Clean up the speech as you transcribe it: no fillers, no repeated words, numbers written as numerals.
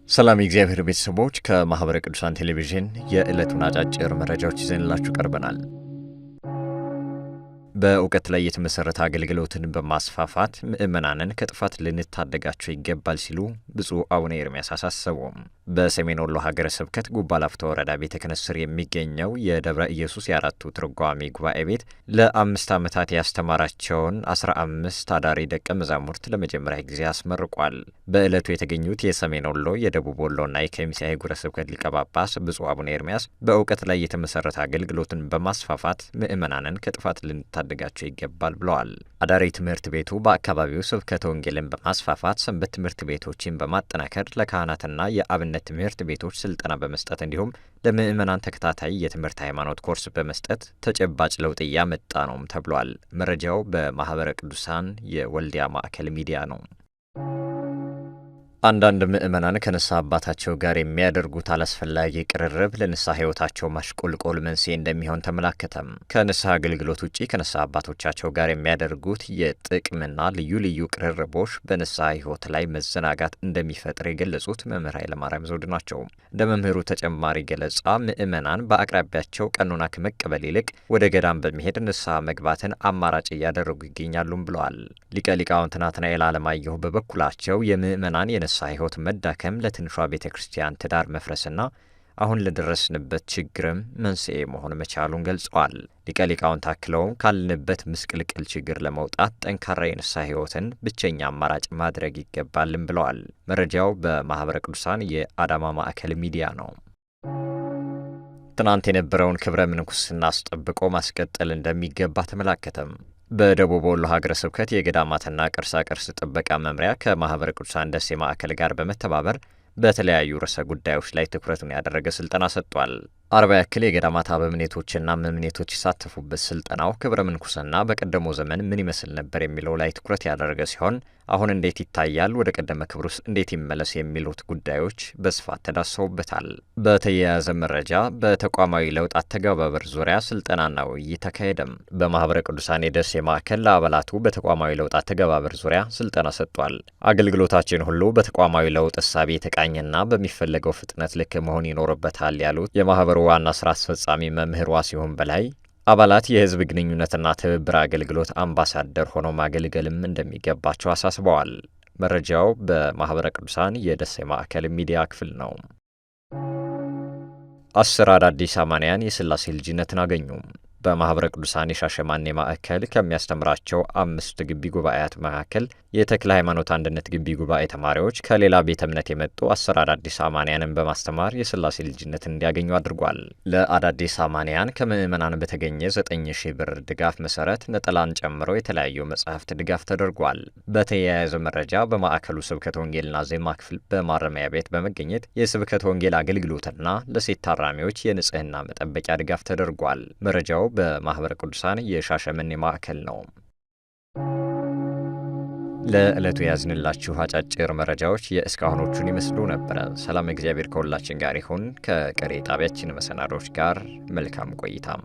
ሰላም የእግዚአብሔር ቤተሰቦች ከማኅበረ ቅዱሳን ቴሌቪዥን የዕለቱን አጫጭር መረጃዎች ይዘንላችሁ ቀርበናል። በእውቀት ላይ የተመሰረተ አገልግሎትን በማስፋፋት ምእመናንን ከጥፋት ልንታደጋቸው ይገባል ሲሉ ብፁዕ አቡነ ኤርምያስ አሳሰቡ። በሰሜን ወሎ ሀገረ ስብከት ጉባ ላፍቶ ወረዳ ቤተ ክህነት ስር የሚገኘው የደብረ ኢየሱስ የአራቱ ትርጓሜ ጉባኤ ቤት ለ5 ዓመታት ያስተማራቸውን 15 አዳሪ ደቀ መዛሙርት ለመጀመሪያ ጊዜ አስመርቋል። በዕለቱ የተገኙት የሰሜን ወሎ የደቡብ ወሎና የከሚሴ አህጉረ ስብከት ሊቀ ጳጳስ ብፁዕ አቡነ ኤርምያስ በእውቀት ላይ የተመሰረተ አገልግሎትን በማስፋፋት ምእመናንን ከጥፋት ልንታደጋቸው ይገባል ብለዋል። አዳሪ ትምህርት ቤቱ በአካባቢው ስብከተ ወንጌልን በማስፋፋት ሰንበት ትምህርት ቤቶችን በማጠናከር ለካህናትና የአብነት ትምህርት ቤቶች ስልጠና በመስጠት እንዲሁም ለምእመናን ተከታታይ የትምህርት ሃይማኖት ኮርስ በመስጠት ተጨባጭ ለውጥ እያመጣ ነውም ተብሏል። መረጃው በማኅበረ ቅዱሳን የወልዲያ ማዕከል ሚዲያ ነው። አንዳንድ ምእመናን ከንስሐ አባታቸው ጋር የሚያደርጉት አላስፈላጊ ቅርርብ ለንስሐ ሕይወታቸው ማሽቆልቆል መንስኤ እንደሚሆን ተመላከተም። ከንስሐ አገልግሎት ውጪ ከንስሐ አባቶቻቸው ጋር የሚያደርጉት የጥቅምና ልዩ ልዩ ቅርርቦች በንስሐ ሕይወት ላይ መዘናጋት እንደሚፈጥር የገለጹት መምህር ኃይለማርያም ዘውድ ናቸው። እንደ መምህሩ ተጨማሪ ገለጻ ምእመናን በአቅራቢያቸው ቀኖና ከመቀበል ይልቅ ወደ ገዳም በመሄድ ንስሐ መግባትን አማራጭ እያደረጉ ይገኛሉም ብለዋል። ሊቀ ሊቃውንት ናትናኤል አለማየሁ በበኩላቸው የምእመናን የንስሐ ሕይወት መዳከም ለትንሿ ቤተ ክርስቲያን ትዳር መፍረስና አሁን ለደረስንበት ችግርም መንስኤ መሆን መቻሉን ገልጸዋል። ሊቀ ሊቃውንት አክለውም ካለንበት ምስቅልቅል ችግር ለመውጣት ጠንካራ የንስሐ ሕይወትን ብቸኛ አማራጭ ማድረግ ይገባልም ብለዋል። መረጃው በማኅበረ ቅዱሳን የአዳማ ማዕከል ሚዲያ ነው። ትናንት የነበረውን ክብረ ምንኩስና አስጠብቆ ማስቀጠል እንደሚገባ ተመላከተም። በደቡብ ወሎ ሀገረ ስብከት የገዳማትና ቅርሳ ቅርስ ጥበቃ መምሪያ ከማኅበረ ቅዱሳን ደሴ ማዕከል ጋር በመተባበር በተለያዩ ርዕሰ ጉዳዮች ላይ ትኩረቱን ያደረገ ስልጠና ሰጥቷል። 40 ያክል የገዳማት አበምኔቶችና መምኔቶች የተሳተፉበት ስልጠናው ክብረ ምንኩስና በቀደመው ዘመን ምን ይመስል ነበር የሚለው ላይ ትኩረት ያደረገ ሲሆን አሁን እንዴት ይታያል፣ ወደ ቀደመ ክብር ውስጥ እንዴት ይመለስ የሚሉት ጉዳዮች በስፋት ተዳሰውበታል። በተያያዘ መረጃ በተቋማዊ ለውጥ አተገባበር ዙሪያ ስልጠናና ውይይት ተካሄደም። በማኅበረ ቅዱሳን የደሴ ማዕከል ለአባላቱ በተቋማዊ ለውጥ አተገባበር ዙሪያ ስልጠና ሰጥቷል። አገልግሎታችን ሁሉ በተቋማዊ ለውጥ እሳቤ የተቃኘና በሚፈለገው ፍጥነት ልክ መሆን ይኖርበታል ያሉት የማኅበሩ ዋና ስራ አስፈጻሚ መምህር ዋሲሁን በላይ አባላት የሕዝብ ግንኙነትና ትብብር አገልግሎት አምባሳደር ሆነው ማገልገልም እንደሚገባቸው አሳስበዋል። መረጃው በማኅበረ ቅዱሳን የደሴ ማዕከል ሚዲያ ክፍል ነው። 10 አዳዲስ አማንያን የሥላሴ ልጅነትን አገኙ። በማኅበረ ቅዱሳን የሻሸማኔ ማዕከል ከሚያስተምራቸው 5 ግቢ ጉባኤያት መካከል የተክለ ሃይማኖት አንድነት ግቢ ጉባኤ ተማሪዎች ከሌላ ቤተ እምነት የመጡ 10 አዳዲስ አማንያንን በማስተማር የሥላሴ ልጅነትን እንዲያገኙ አድርጓል። ለአዳዲስ አማንያን ከምዕመናን በተገኘ 9,000 ብር ድጋፍ መሠረት ነጠላን ጨምሮ የተለያዩ መጻሕፍት ድጋፍ ተደርጓል። በተያያዘ መረጃ በማዕከሉ ስብከተ ወንጌልና ዜማ ክፍል በማረሚያ ቤት በመገኘት የስብከተ ወንጌል አገልግሎትና ለሴት ታራሚዎች የንጽሕና መጠበቂያ ድጋፍ ተደርጓል። መረጃው በማኅበረ ቅዱሳን የሻሸመኔ ማዕከል ነው። ለዕለቱ ያዝንላችሁ አጫጭር መረጃዎች የእስካሁኖቹን ይመስሉ ነበረ። ሰላም እግዚአብሔር ከሁላችን ጋር ይሁን። ከቀሪ ጣቢያችን መሰናዶች ጋር መልካም ቆይታም